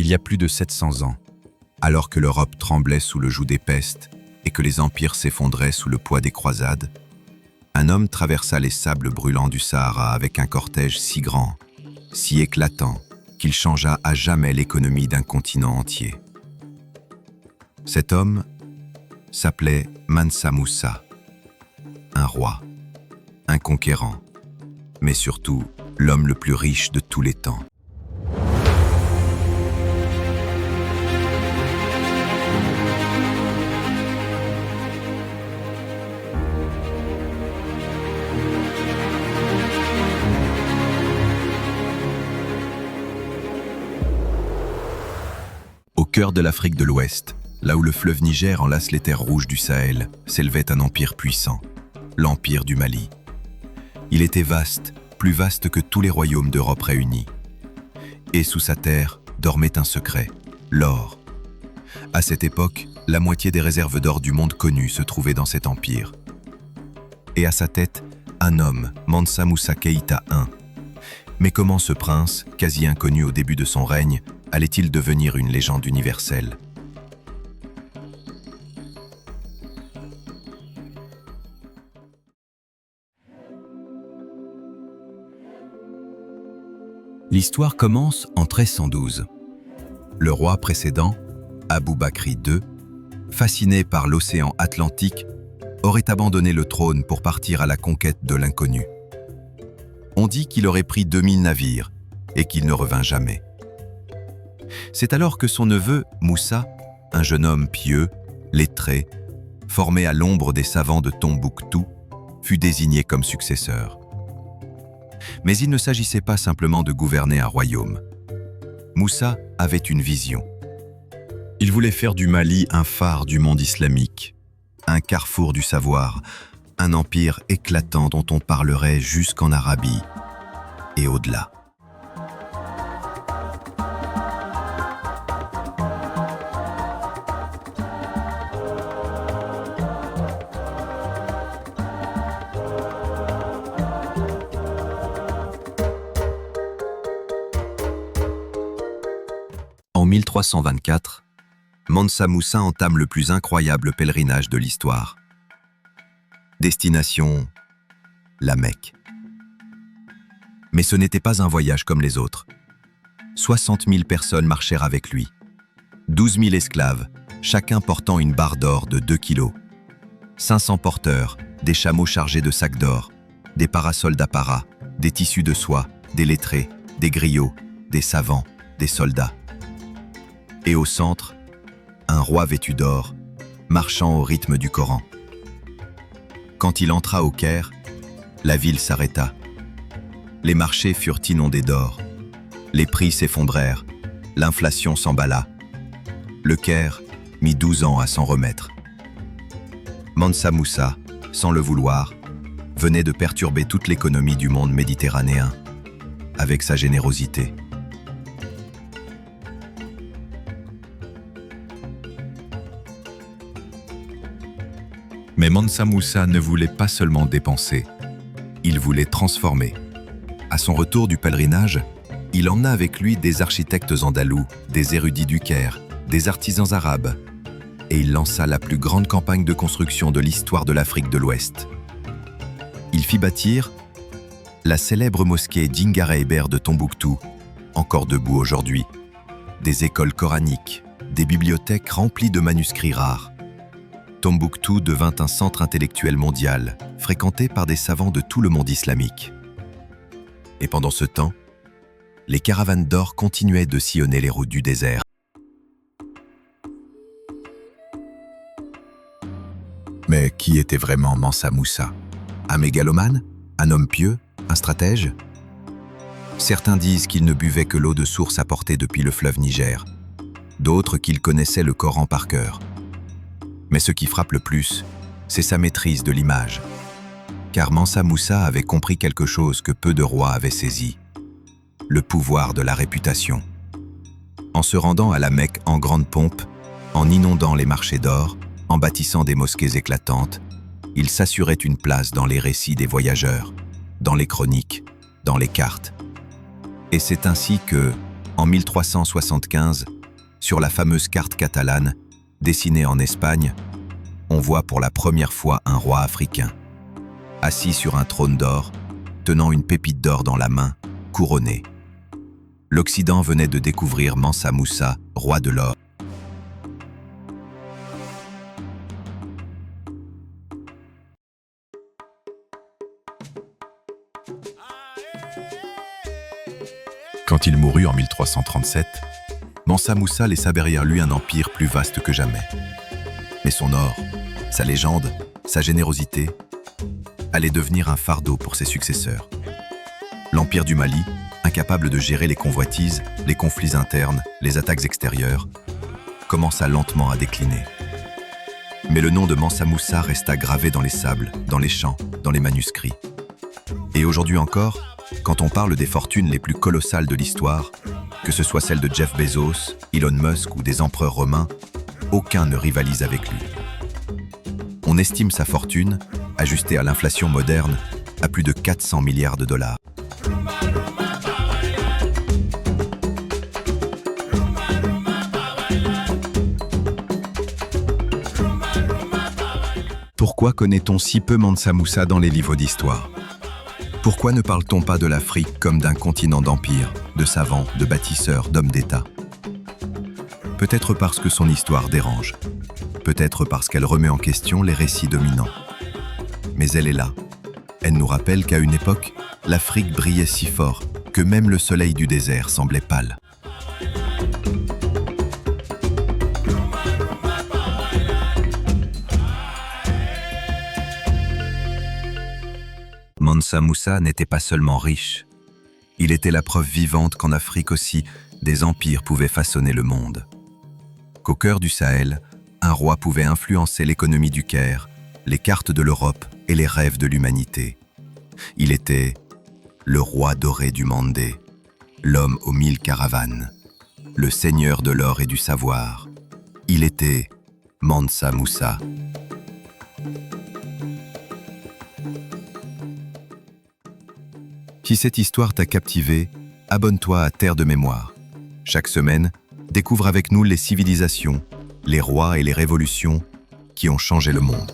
il y a plus de 700 ans, alors que l'Europe tremblait sous le joug des pestes et que les empires s'effondraient sous le poids des croisades, un homme traversa les sables brûlants du Sahara avec un cortège si grand, si éclatant, qu'il changea à jamais l'économie d'un continent entier. Cet homme s'appelait Mansa Moussa, un roi, un conquérant, mais surtout l'homme le plus riche de tous les temps. Au cœur de l'Afrique de l'Ouest, là où le fleuve Niger enlace les terres rouges du Sahel, s'élevait un empire puissant, l'Empire du Mali. Il était vaste, plus vaste que tous les royaumes d'Europe réunis. Et sous sa terre dormait un secret, l'or. À cette époque, la moitié des réserves d'or du monde connu se trouvaient dans cet empire. Et à sa tête, un homme, Mansa Moussa Keïta I. Mais comment ce prince, quasi inconnu au début de son règne, allait-il devenir une légende universelle ? L'histoire commence en 1312. Le roi précédent, Aboubakri II, fasciné par l'océan Atlantique, aurait abandonné le trône pour partir à la conquête de l'inconnu. On dit qu'il aurait pris 2000 navires et qu'il ne revint jamais. C'est alors que son neveu, Moussa, un jeune homme pieux, lettré, formé à l'ombre des savants de Tombouctou, fut désigné comme successeur. Mais il ne s'agissait pas simplement de gouverner un royaume. Moussa avait une vision. Il voulait faire du Mali un phare du monde islamique, un carrefour du savoir, un empire éclatant dont on parlerait jusqu'en Arabie et au-delà. En 1324, Mansa Moussa entame le plus incroyable pèlerinage de l'histoire. Destination, la Mecque. Mais ce n'était pas un voyage comme les autres. 60 000 personnes marchèrent avec lui. 12 000 esclaves, chacun portant une barre d'or de 2 kilos. 500 porteurs, des chameaux chargés de sacs d'or, des parasols d'apparat, des tissus de soie, des lettrés, des griots, des savants, des soldats. Et au centre, un roi vêtu d'or, marchant au rythme du Coran. Quand il entra au Caire, la ville s'arrêta. Les marchés furent inondés d'or. Les prix s'effondrèrent. L'inflation s'emballa. Le Caire mit 12 ans à s'en remettre. Mansa Moussa, sans le vouloir, venait de perturber toute l'économie du monde méditerranéen, avec sa générosité. Mais Mansa Moussa ne voulait pas seulement dépenser, il voulait transformer. À son retour du pèlerinage, il emmena avec lui des architectes andalous, des érudits du Caire, des artisans arabes, et il lança la plus grande campagne de construction de l'histoire de l'Afrique de l'Ouest. Il fit bâtir la célèbre mosquée d'Ingara Eber de Tombouctou, encore debout aujourd'hui, des écoles coraniques, des bibliothèques remplies de manuscrits rares. Tombouctou devint un centre intellectuel mondial, fréquenté par des savants de tout le monde islamique. Et pendant ce temps, les caravanes d'or continuaient de sillonner les routes du désert. Mais qui était vraiment Mansa Moussa ? Un mégalomane ? Un homme pieux ? Un stratège ? Certains disent qu'il ne buvait que l'eau de source apportée depuis le fleuve Niger. D'autres qu'il connaissait le Coran par cœur. Mais ce qui frappe le plus, c'est sa maîtrise de l'image. Car Mansa Moussa avait compris quelque chose que peu de rois avaient saisi. Le pouvoir de la réputation. En se rendant à la Mecque en grande pompe, en inondant les marchés d'or, en bâtissant des mosquées éclatantes, il s'assurait une place dans les récits des voyageurs, dans les chroniques, dans les cartes. Et c'est ainsi que, en 1375, Sur la fameuse carte catalane, dessinée en Espagne, on voit pour la première fois un roi africain, assis sur un trône d'or, tenant une pépite d'or dans la main, couronné. L'Occident venait de découvrir Mansa Moussa, roi de l'or. Quand il mourut en 1337, Mansa Moussa laissa derrière lui un empire plus vaste que jamais. Mais son or, sa légende, sa générosité, allaient devenir un fardeau pour ses successeurs. L'empire du Mali, incapable de gérer les convoitises, les conflits internes, les attaques extérieures, commença lentement à décliner. Mais le nom de Mansa Moussa resta gravé dans les sables, dans les champs, dans les manuscrits. Et aujourd'hui encore, quand on parle des fortunes les plus colossales de l'histoire, que ce soit celle de Jeff Bezos, Elon Musk ou des empereurs romains, aucun ne rivalise avec lui. On estime sa fortune, ajustée à l'inflation moderne, à plus de 400 milliards de dollars. Pourquoi connaît-on si peu Mansa Moussa dans les livres d'histoire? Pourquoi ne parle-t-on pas de l'Afrique comme d'un continent d'empire, de savants, de bâtisseurs, d'hommes d'État? Peut-être parce que son histoire dérange. Peut-être parce qu'elle remet en question les récits dominants. Mais elle est là. Elle nous rappelle qu'à une époque, l'Afrique brillait si fort que même le soleil du désert semblait pâle. Mansa Moussa n'était pas seulement riche. Il était la preuve vivante qu'en Afrique aussi, des empires pouvaient façonner le monde. Qu'au cœur du Sahel, un roi pouvait influencer l'économie du Caire, les cartes de l'Europe et les rêves de l'humanité. Il était le roi doré du Mandé, l'homme aux 1000 caravanes, le seigneur de l'or et du savoir. Il était Mansa Moussa. Si cette histoire t'a captivé, abonne-toi à Terre de Mémoire. Chaque semaine, découvre avec nous les civilisations, les rois et les révolutions qui ont changé le monde.